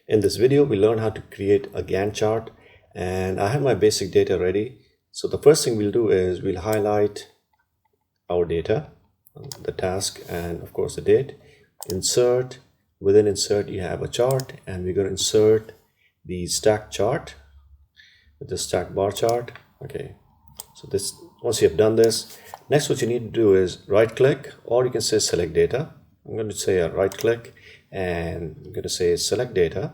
In this video, we learn how to create a Gantt chart, and I have my basic data ready. So the first thing we'll do is we'll highlight our data, the task, and of course the date. Insert. Within insert, you have a chart, and we're going to insert the stack chart with the stack bar chart. Okay, so this, once you have done this, next what you need to do is right click, or you can say select data. I'm going to say a right click, and I'm going to say select data,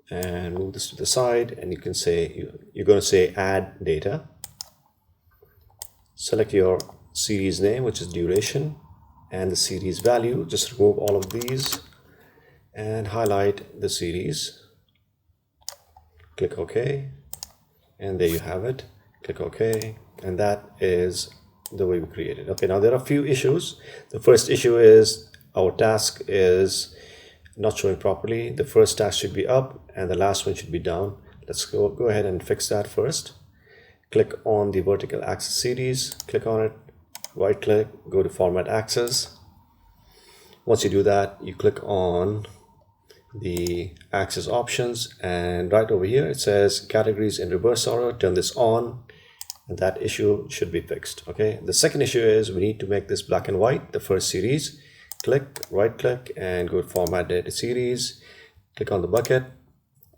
and move this to the side, and you can say you're going to say add data. Select your series name, which is duration, and the series value. Just remove all of these and highlight the series. Click OK, and there you have it. Click OK, and that is the way we created. Okay, now there are a few issues. The first issue is our task is not showing properly. The first task should be up and the last one should be down. Let's go ahead and fix that first. Click on the vertical axis series, click on it, right click, go to format axis. Once you do that, you click on the axis options, and right over here it says categories in reverse order. Turn this on, and that issue should be fixed. Okay, the second issue is we need to make this black and white, the first series. Click, right click, and go to format data series, click on the bucket,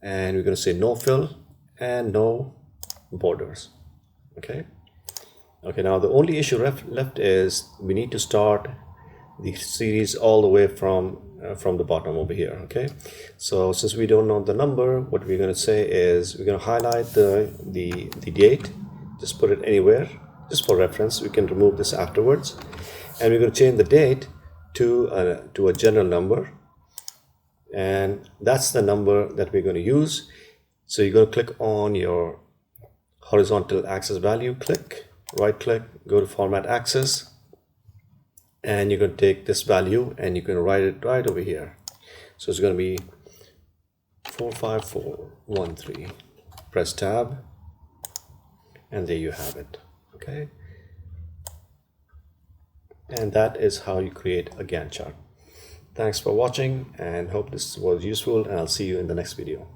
and we're going to say no fill and no borders. Okay, now the only issue left is we need to start the series all the way from the bottom over here. Okay, so since we don't know the number, what we're going to say is we're going to highlight the date. Just put it anywhere, just for reference. We can remove this afterwards, and we're going to change the date to a general number, and that's the number that we're going to use. So you're going to click on your horizontal axis value, click, right click, go to format axis, and you're going to take this value and you can write it right over here. So it's going to be 45413. Press tab, and there you have it. Okay, and that is how you create a Gantt chart. Thanks for watching, and hope this was useful, and I'll see you in the next video.